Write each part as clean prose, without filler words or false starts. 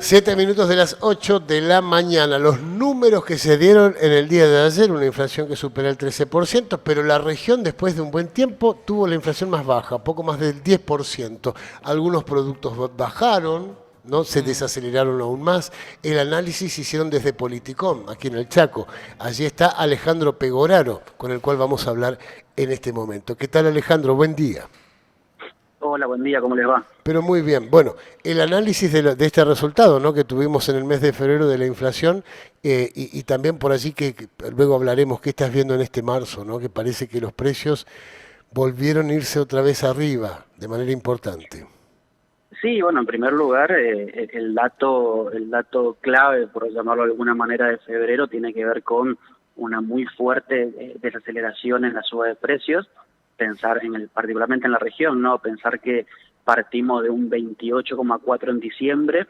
7 minutos de las 8 de la mañana. Los números que se dieron en el día de ayer, una inflación que supera el 13%, pero la región después de un buen tiempo tuvo la inflación más baja, poco más del 10%. Algunos productos bajaron, ¿no? Se desaceleraron aún más. El análisis hicieron desde Politicom, aquí en el Chaco. Allí está Alejandro Pegoraro, con el cual vamos a hablar en este momento. ¿Qué tal, Alejandro? Buen día. Hola, buen día, ¿cómo les va? Pero muy bien. Bueno, el análisis de este resultado, ¿no?, que tuvimos en el mes de febrero de la inflación, y también por allí que luego hablaremos qué estás viendo en este marzo, ¿no?, que parece que los precios volvieron a irse otra vez arriba de manera importante. Sí, bueno, en primer lugar, el dato clave, por llamarlo de alguna manera, de febrero tiene que ver con una muy fuerte desaceleración en la suba de precios. Pensar particularmente en la región, ¿no? Pensar que partimos de un 28,4 en diciembre,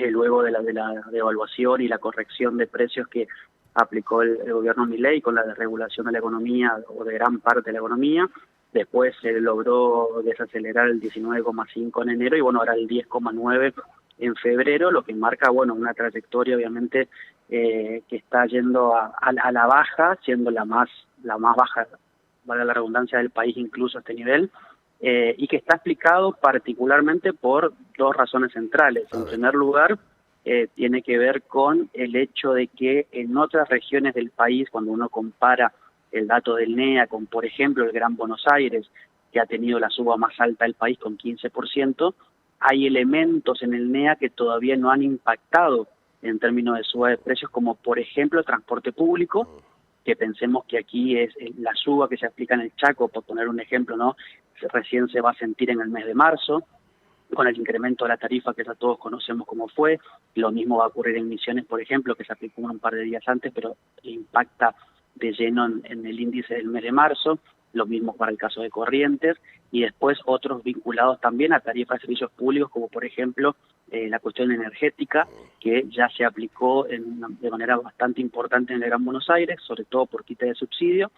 luego de la devaluación y la corrección de precios que aplicó el gobierno Milei con la desregulación de la economía o de gran parte de la economía. Después se logró desacelerar el 19,5 en enero y bueno, ahora el 10,9 en febrero, lo que marca, bueno, una trayectoria obviamente que está yendo a la baja, siendo la más baja, valga la redundancia, del país incluso a este nivel, y que está explicado particularmente por dos razones centrales. A En ver. primer lugar, tiene que ver con el hecho de que en otras regiones del país, cuando uno compara el dato del NEA con, por ejemplo, el Gran Buenos Aires, que ha tenido la suba más alta del país con 15%, hay elementos en el NEA que todavía no han impactado en términos de suba de precios, como por ejemplo el transporte público, que pensemos que aquí es la suba que se aplica en el Chaco, por poner un ejemplo, ¿no? Recién se va a sentir en el mes de marzo, con el incremento de la tarifa que ya todos conocemos cómo fue. Lo mismo va a ocurrir en Misiones, por ejemplo, que se aplicó un par de días antes, pero impacta de lleno en el índice del mes de marzo. Lo mismo para el caso de Corrientes, y después otros vinculados también a tarifas de servicios públicos, como por ejemplo la cuestión energética, que ya se aplicó de manera bastante importante en el Gran Buenos Aires, sobre todo por quita de subsidio,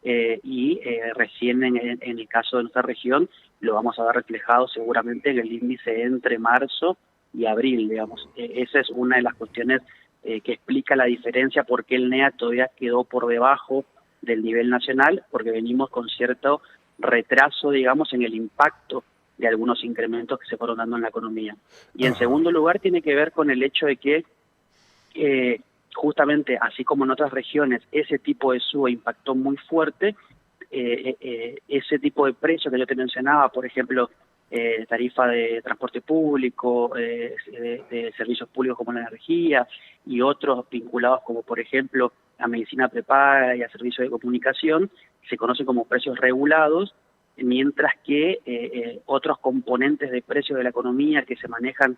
y recién en el caso de nuestra región lo vamos a ver reflejado seguramente en el índice entre marzo y abril, digamos. Esa es una de las cuestiones que explica la diferencia, por qué el NEA todavía quedó por debajo del nivel nacional, porque venimos con cierto retraso, digamos, en el impacto de algunos incrementos que se fueron dando en la economía. Y en Ajá. segundo lugar tiene que ver con el hecho de que justamente, así como en otras regiones, ese tipo de suba impactó muy fuerte. Ese tipo de precios que yo te mencionaba, por ejemplo, tarifa de transporte público, de servicios públicos como la energía y otros vinculados como por ejemplo a medicina prepaga y a servicios de comunicación, se conocen como precios regulados, mientras que otros componentes de precios de la economía que se manejan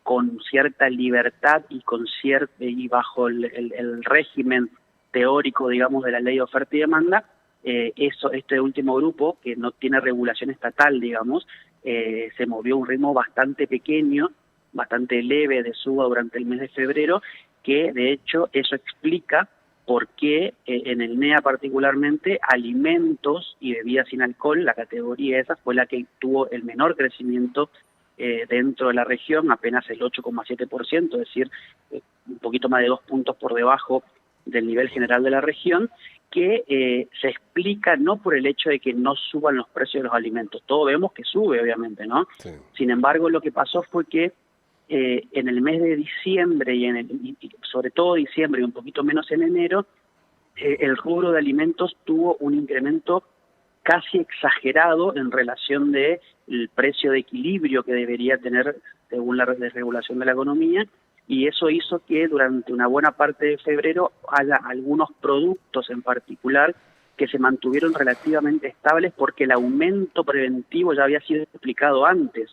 con cierta libertad y bajo el régimen teórico, digamos, de la ley de oferta y demanda, este último grupo, que no tiene regulación estatal, digamos, se movió a un ritmo bastante pequeño, bastante leve de suba durante el mes de febrero, que de hecho eso explica por qué en el NEA particularmente alimentos y bebidas sin alcohol, la categoría esa fue la que tuvo el menor crecimiento dentro de la región, apenas el 8,7%, es decir, un poquito más de 2 puntos por debajo del nivel general de la región, que se explica no por el hecho de que no suban los precios de los alimentos, todos vemos que sube obviamente, ¿no? Sí. Sin embargo, lo que pasó fue que en el mes de diciembre y sobre todo diciembre y un poquito menos en enero, el rubro de alimentos tuvo un incremento casi exagerado en relación de el precio de equilibrio que debería tener según la desregulación de la economía, y eso hizo que durante una buena parte de febrero haya algunos productos en particular que se mantuvieron relativamente estables porque el aumento preventivo ya había sido explicado antes.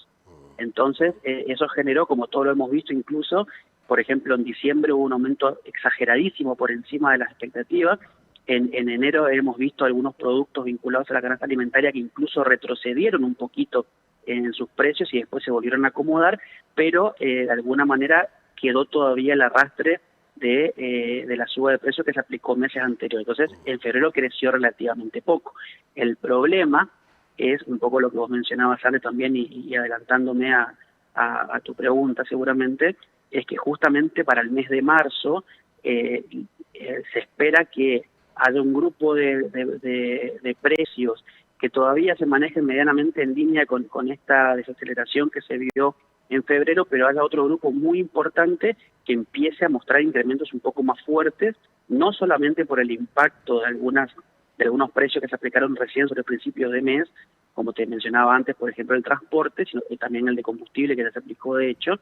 Entonces, eso generó, como todos lo hemos visto incluso, por ejemplo, en diciembre hubo un aumento exageradísimo por encima de las expectativas. En enero hemos visto algunos productos vinculados a la canasta alimentaria que incluso retrocedieron un poquito en sus precios y después se volvieron a acomodar, pero de alguna manera quedó todavía el arrastre de la suba de precios que se aplicó meses anteriores. Entonces, en febrero creció relativamente poco. El problema es un poco lo que vos mencionabas, Ale, también, y adelantándome a tu pregunta seguramente, es que justamente para el mes de marzo se espera que haya un grupo de precios que todavía se manejen medianamente en línea con esta desaceleración que se vio en febrero, pero haya otro grupo muy importante que empiece a mostrar incrementos un poco más fuertes, no solamente por el impacto de algunos precios que se aplicaron recién sobre el principio de mes, como te mencionaba antes, por ejemplo, el transporte, sino que también el de combustible que ya se aplicó de hecho,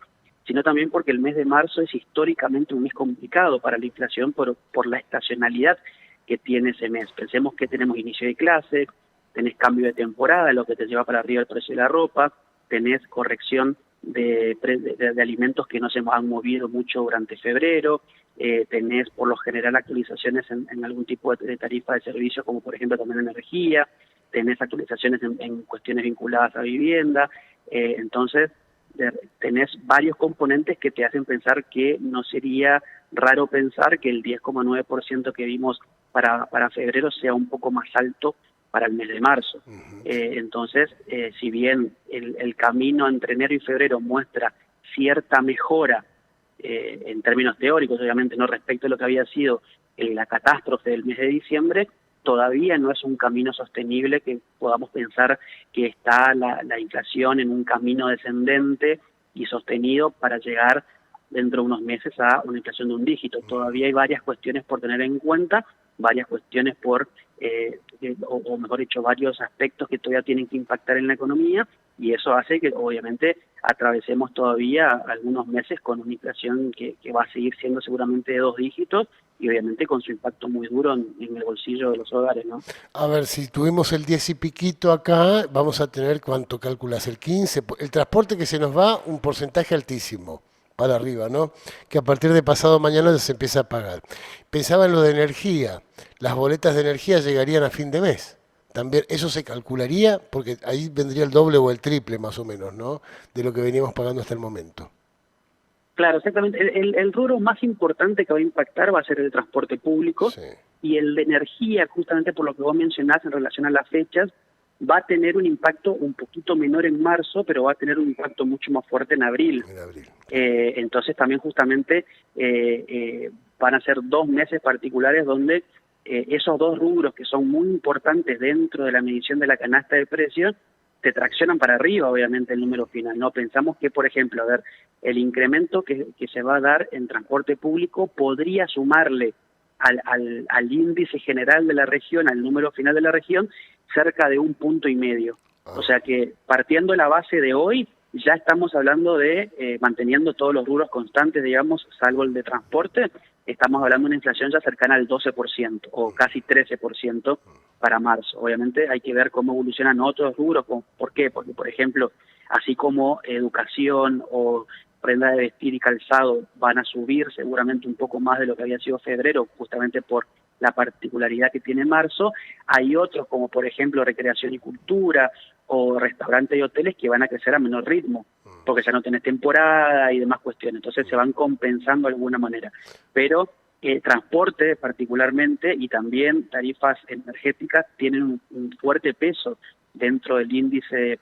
sino también porque el mes de marzo es históricamente un mes complicado para la inflación por la estacionalidad que tiene ese mes. Pensemos que tenemos inicio de clase, tenés cambio de temporada, lo que te lleva para arriba el precio de la ropa, tenés corrección de alimentos que no se han movido mucho durante febrero, tenés por lo general actualizaciones en algún tipo de tarifa de servicio, como por ejemplo también energía, tenés actualizaciones en cuestiones vinculadas a vivienda, entonces tenés varios componentes que te hacen pensar que no sería raro pensar que el 10,9% que vimos para febrero sea un poco más alto para el mes de marzo. Entonces, si bien el camino entre enero y febrero muestra cierta mejora en términos teóricos, obviamente no respecto a lo que había sido la catástrofe del mes de diciembre, todavía no es un camino sostenible que podamos pensar que está la inflación en un camino descendente y sostenido para llegar dentro de unos meses a una inflación de un dígito. Todavía hay varias cuestiones por tener en cuenta, varias cuestiones o mejor dicho, varios aspectos que todavía tienen que impactar en la economía, y eso hace que obviamente atravesemos todavía algunos meses con una inflación que va a seguir siendo seguramente de 2 dígitos y obviamente con su impacto muy duro en el bolsillo de los hogares, ¿no? A ver, si tuvimos el 10 y piquito acá, vamos a tener, ¿cuánto calculas? El 15, el transporte que se nos va, un porcentaje altísimo para arriba, ¿no? Que a partir de pasado mañana ya se empieza a pagar. Pensaba en lo de energía, las boletas de energía llegarían a fin de mes. También eso se calcularía, porque ahí vendría el doble o el triple más o menos, ¿no? De lo que veníamos pagando hasta el momento. Claro, exactamente. El rubro más importante que va a impactar va a ser el transporte público, Sí, y el de energía, justamente por lo que vos mencionás en relación a las fechas, va a tener un impacto un poquito menor en marzo, pero va a tener un impacto mucho más fuerte en abril. en abril. Entonces también justamente van a ser 2 meses particulares donde esos 2 rubros que son muy importantes dentro de la medición de la canasta de precios te traccionan para arriba, obviamente, el número final. No pensamos que, por ejemplo, a ver, el incremento que se va a dar en transporte público podría sumarle al índice general de la región, al número final de la región, cerca de 1,5 puntos. O sea que partiendo de la base de hoy, ya estamos hablando de manteniendo todos los rubros constantes, digamos, salvo el de transporte, estamos hablando de una inflación ya cercana al 12% o casi 13% para marzo. Obviamente hay que ver cómo evolucionan otros rubros. ¿Por qué? Porque, por ejemplo, así como educación o prenda de vestir y calzado van a subir seguramente un poco más de lo que había sido febrero, justamente por la particularidad que tiene marzo, hay otros como por ejemplo recreación y cultura o restaurantes y hoteles que van a crecer a menor ritmo, porque ya no tenés temporada y demás cuestiones, entonces se van compensando de alguna manera. Pero transporte particularmente y también tarifas energéticas tienen un fuerte peso dentro del índice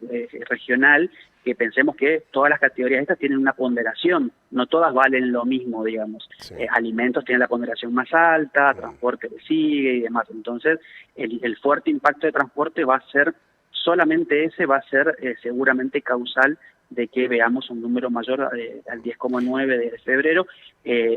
regional, que pensemos que todas las categorías estas tienen una ponderación, no todas valen lo mismo, digamos. Sí. Alimentos tienen la ponderación más alta, transporte le sigue y demás. Entonces, el fuerte impacto de transporte va a ser, solamente ese va a ser seguramente causal de que veamos un número mayor al 10,9 de febrero.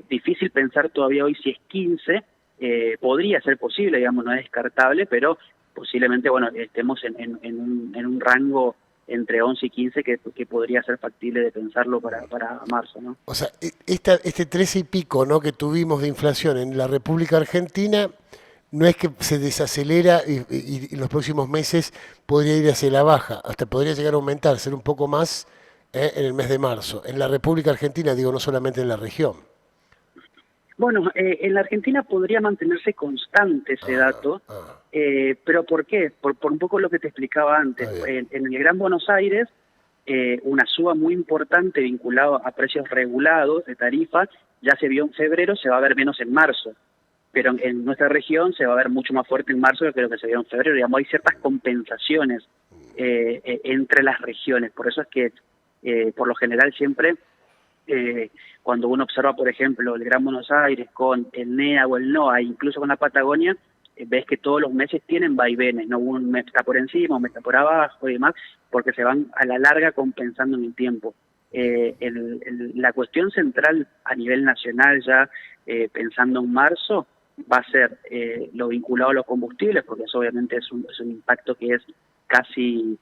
Difícil pensar todavía hoy si es 15, podría ser posible, digamos, no es descartable, pero posiblemente, bueno, estemos en un rango entre 11 y 15 que podría ser factible de pensarlo para marzo, ¿no? O sea, este 13 y pico, ¿no?, que tuvimos de inflación en la República Argentina, no es que se desacelera y en los próximos meses podría ir hacia la baja, hasta podría llegar a aumentar, ser un poco más en el mes de marzo. En la República Argentina, digo, no solamente en la región. Bueno, en la Argentina podría mantenerse constante ese dato, pero ¿por qué? Por un poco lo que te explicaba antes. En el Gran Buenos Aires, una suba muy importante vinculada a precios regulados de tarifas ya se vio en febrero, se va a ver menos en marzo. Pero en nuestra región se va a ver mucho más fuerte en marzo que lo que se vio en febrero. Digamos, hay ciertas compensaciones entre las regiones. Por eso es que, por lo general, siempre cuando uno observa, por ejemplo, el Gran Buenos Aires con el NEA o el NOA, incluso con la Patagonia, ves que todos los meses tienen vaivenes, ¿no? Un mes está por encima, un mes está por abajo y demás, porque se van a la larga compensando en el tiempo. La cuestión central a nivel nacional ya, pensando en marzo, va a ser lo vinculado a los combustibles, porque eso obviamente es un impacto que es casi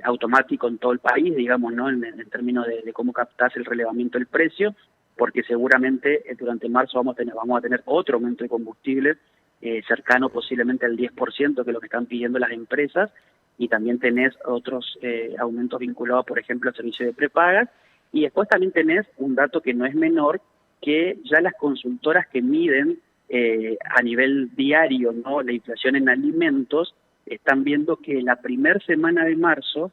automático en todo el país, digamos, ¿no? En términos de cómo captás el relevamiento del precio, porque seguramente durante marzo vamos a tener otro aumento de combustible cercano posiblemente al 10%, que es lo que están pidiendo las empresas, y también tenés otros aumentos vinculados, por ejemplo, al servicio de prepagas, y después también tenés un dato que no es menor, que ya las consultoras que miden a nivel diario, ¿no?, la inflación en alimentos, están viendo que la primera semana de marzo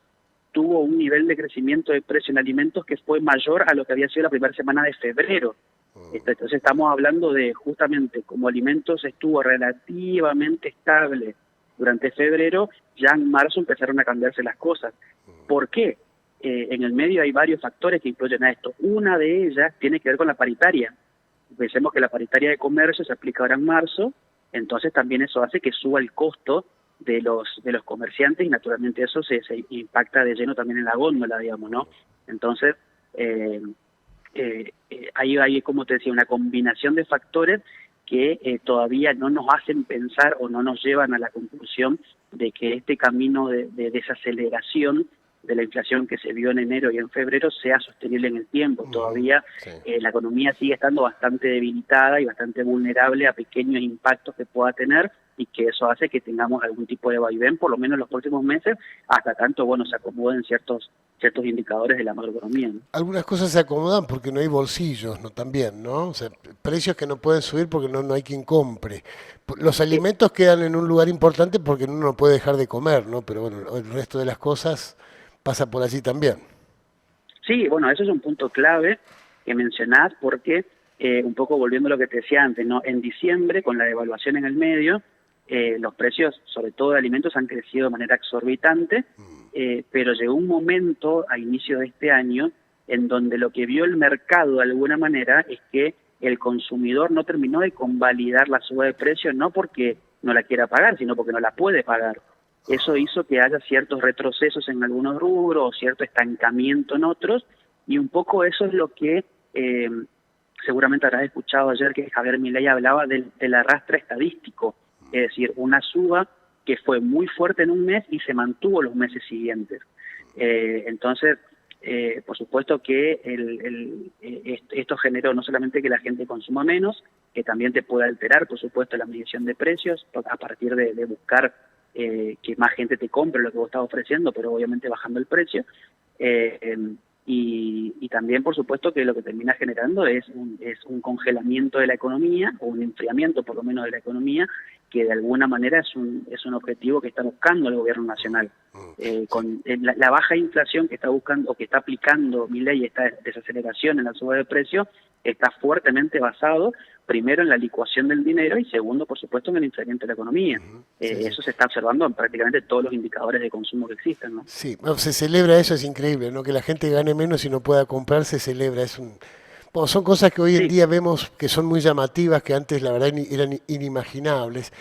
tuvo un nivel de crecimiento de precio en alimentos que fue mayor a lo que había sido la primera semana de febrero. Entonces estamos hablando de, justamente, como alimentos estuvo relativamente estable durante febrero, ya en marzo empezaron a cambiarse las cosas. ¿Por qué? En el medio hay varios factores que influyen a esto. Una de ellas tiene que ver con la paritaria. Pensemos que la paritaria de comercio se aplica ahora en marzo, entonces también eso hace que suba el costo de los comerciantes, y naturalmente eso se impacta de lleno también en la góndola, digamos, ¿no? Entonces, ahí hay, como te decía, una combinación de factores que todavía no nos hacen pensar o no nos llevan a la conclusión de que este camino de desaceleración de la inflación que se vio en enero y en febrero sea sostenible en el tiempo. Todavía la economía sigue estando bastante debilitada y bastante vulnerable a pequeños impactos que pueda tener, y que eso hace que tengamos algún tipo de vaivén, por lo menos en los próximos meses, hasta tanto, bueno, se acomoden ciertos indicadores de la macroeconomía, ¿no? Algunas cosas se acomodan porque no hay bolsillos, ¿no? También, ¿no? O sea, precios que no pueden subir porque no hay quien compre. Los alimentos quedan en un lugar importante porque uno no puede dejar de comer, ¿no? Pero bueno, el resto de las cosas pasa por allí también. Sí, bueno, eso es un punto clave que mencionás, porque un poco volviendo a lo que te decía antes, ¿no? En diciembre, con la devaluación en el medio, los precios, sobre todo de alimentos, han crecido de manera exorbitante, pero llegó un momento a inicio de este año en donde lo que vio el mercado de alguna manera es que el consumidor no terminó de convalidar la suba de precios, no porque no la quiera pagar, sino porque no la puede pagar. Eso hizo que haya ciertos retrocesos en algunos rubros o cierto estancamiento en otros, y un poco eso es lo que seguramente habrás escuchado ayer, que Javier Milei hablaba del arrastre estadístico, es decir, una suba que fue muy fuerte en un mes y se mantuvo los meses siguientes. Entonces, por supuesto que esto generó no solamente que la gente consuma menos, que también te puede alterar, por supuesto, la medición de precios a partir de buscar que más gente te compre lo que vos estás ofreciendo, pero obviamente bajando el precio. Y también, por supuesto, que lo que termina generando es un congelamiento de la economía, o un enfriamiento por lo menos de la economía, que de alguna manera es un objetivo que está buscando el gobierno nacional. Con la baja inflación que está buscando o que está aplicando Milei, esta desaceleración en la suba de precios, está fuertemente basado primero en la licuación del dinero y segundo, por supuesto, en el enfriamiento de la economía. Eso se está observando en prácticamente todos los indicadores de consumo que existen, ¿no? Sí, no, se celebra eso, es increíble, ¿no? Que la gente gane menos y no pueda comprar, se celebra. Bueno, son cosas que hoy en día vemos que son muy llamativas, que antes la verdad eran inimaginables.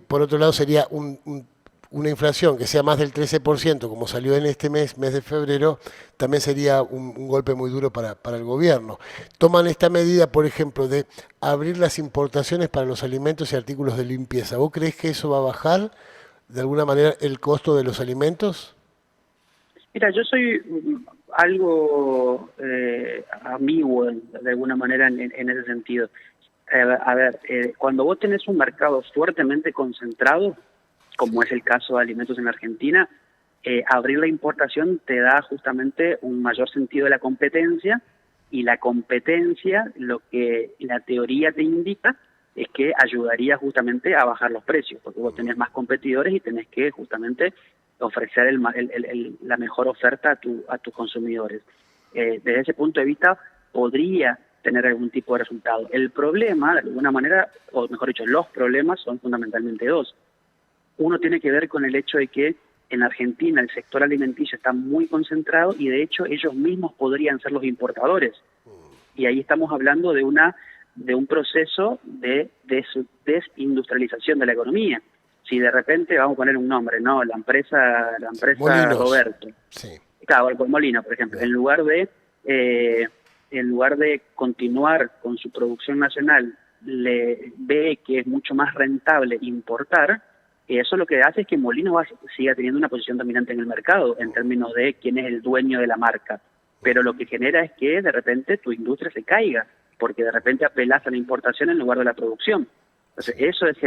Por otro lado, sería una inflación que sea más del 13%, como salió en este mes de febrero, también sería un golpe muy duro para el gobierno. Toman esta medida, por ejemplo, de abrir las importaciones para los alimentos y artículos de limpieza. ¿Vos creés que eso va a bajar de alguna manera el costo de los alimentos? Mira, yo soy algo ambiguo de alguna manera en ese sentido. Cuando vos tenés un mercado fuertemente concentrado, como es el caso de alimentos en Argentina, abrir la importación te da justamente un mayor sentido de la competencia, y la competencia, lo que la teoría te indica, es que ayudaría justamente a bajar los precios, porque vos tenés más competidores y tenés que justamente ofrecer la mejor oferta a tus consumidores. Desde ese punto de vista, podría tener algún tipo de resultado. El problema, de alguna manera, o mejor dicho, los problemas son fundamentalmente dos. Uno tiene que ver con el hecho de que en Argentina el sector alimenticio está muy concentrado, y de hecho ellos mismos podrían ser los importadores. Y ahí estamos hablando de un proceso de desindustrialización de la economía. Si de repente, vamos a poner un nombre, ¿no? La empresa Molinos. Roberto. Sí. Claro, por Molino, por ejemplo, en lugar de continuar con su producción nacional, le ve que es mucho más rentable importar. Eso lo que hace es que Molino siga teniendo una posición dominante en el mercado en términos de quién es el dueño de la marca. Pero lo que genera es que de repente tu industria se caiga, porque de repente apelas a la importación en lugar de la producción. Entonces, eso es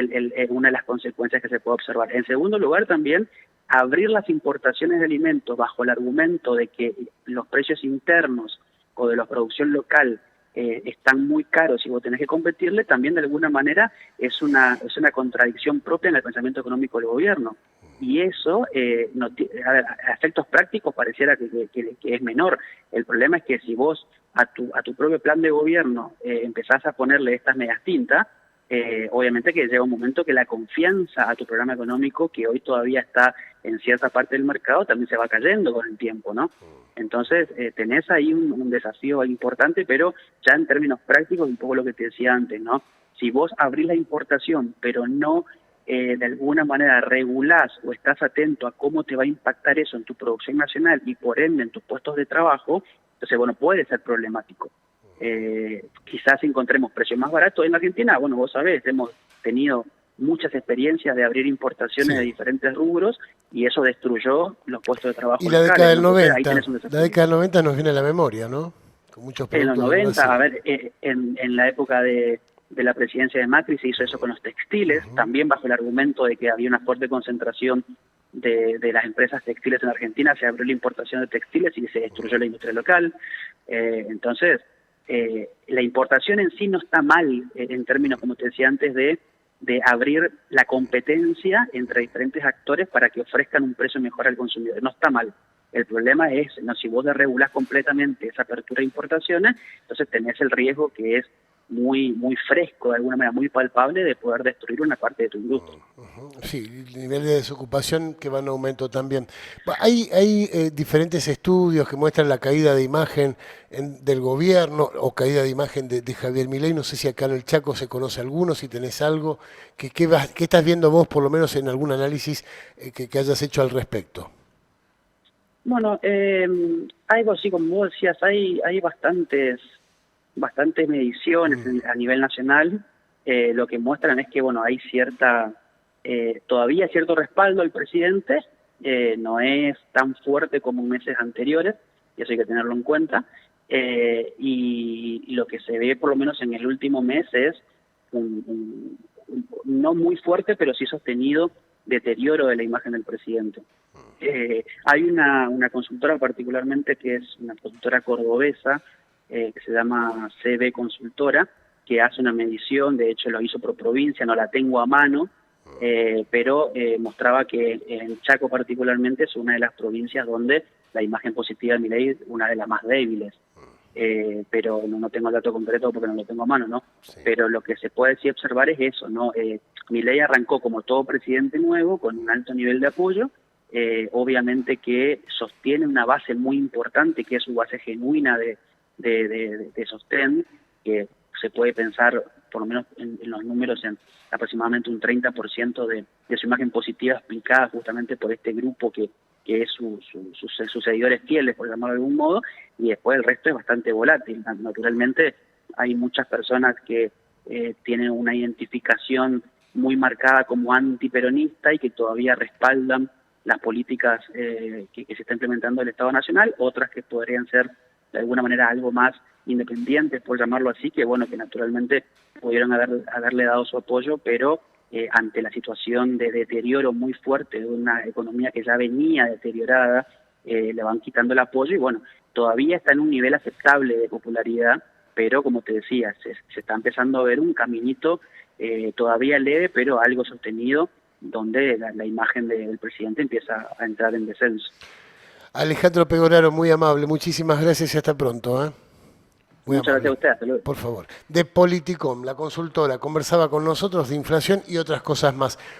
una de las consecuencias que se puede observar. En segundo lugar, también abrir las importaciones de alimentos bajo el argumento de que los precios internos o de la producción local están muy caros y vos tenés que competirle, también de alguna manera es una contradicción propia en el pensamiento económico del gobierno. Y eso, a efectos prácticos, pareciera que es menor. El problema es que si vos a tu propio plan de gobierno empezás a ponerle estas medias tintas, obviamente que llega un momento que la confianza a tu programa económico, que hoy todavía está en cierta parte del mercado, también se va cayendo con el tiempo, ¿no? Entonces, tenés ahí un desafío importante, pero ya en términos prácticos, un poco lo que te decía antes, ¿no? Si vos abrís la importación, pero no de alguna manera regulás o estás atento a cómo te va a impactar eso en tu producción nacional y por ende en tus puestos de trabajo, entonces, bueno, puede ser problemático. Quizás encontremos precios más baratos en Argentina. Bueno, vos sabés, hemos tenido muchas experiencias de abrir importaciones de diferentes rubros y eso destruyó los puestos de trabajo y la locales. década del Entonces, 90, ahí tenés un desafío. la década del 90 nos viene a la memoria, ¿no? Con muchos En los productos de 90, Brasil. a ver, en la época de la presidencia de Macri se hizo eso con los textiles, también bajo el argumento de que había una fuerte concentración de las empresas textiles en Argentina, se abrió la importación de textiles y se destruyó la industria local. Entonces, la importación en sí no está mal en términos, como te decía antes, de abrir la competencia entre diferentes actores para que ofrezcan un precio mejor al consumidor. No está mal. El problema es, ¿no? Si vos desregulás completamente esa apertura de importaciones, entonces tenés el riesgo que es muy fresco, de alguna manera muy palpable, de poder destruir una parte de tu industria. Sí, el nivel de desocupación que va en aumento también. Hay diferentes estudios que muestran la caída de imagen del gobierno o caída de imagen de Javier Milei. No sé si acá en el Chaco se conoce alguno, si tenés algo. ¿Qué estás viendo vos, por lo menos en algún análisis que hayas hecho al respecto? Bueno, algo así como vos decías, hay bastantes mediciones a nivel nacional. Lo que muestran es que, bueno, hay todavía cierto respaldo al presidente, no es tan fuerte como en meses anteriores, y eso hay que tenerlo en cuenta, y lo que se ve por lo menos en el último mes es no muy fuerte, pero sí sostenido deterioro de la imagen del presidente. Hay una consultora particularmente que es una consultora cordobesa, que se llama CB Consultora, que hace una medición, de hecho lo hizo por provincia, no la tengo a mano, pero mostraba que en Chaco particularmente es una de las provincias donde la imagen positiva de Milei es una de las más débiles. Pero no tengo el dato concreto porque no lo tengo a mano, ¿no? Sí. Pero lo que se puede sí observar es eso, ¿no? Milei arrancó como todo presidente nuevo con un alto nivel de apoyo, obviamente que sostiene una base muy importante, que es su base genuina de sostén, que se puede pensar, por lo menos en los números, en aproximadamente un 30% de su imagen positiva explicada justamente por este grupo que es sus seguidores fieles, por llamarlo de algún modo, y después el resto es bastante volátil. Naturalmente hay muchas personas que tienen una identificación muy marcada como antiperonista y que todavía respaldan las políticas que se está implementando el Estado Nacional, otras que podrían ser de alguna manera algo más independientes, por llamarlo así, que bueno, que naturalmente pudieron haberle dado su apoyo, pero ante la situación de deterioro muy fuerte de una economía que ya venía deteriorada, le van quitando el apoyo y bueno, todavía está en un nivel aceptable de popularidad, pero como te decía, se está empezando a ver un caminito todavía leve, pero algo sostenido, donde la imagen del presidente empieza a entrar en descenso. Alejandro Pegoraro, muy amable, muchísimas gracias y hasta pronto. Muchas gracias a usted, hasta luego. Por favor. De Politicom, la consultora, conversaba con nosotros de inflación y otras cosas más.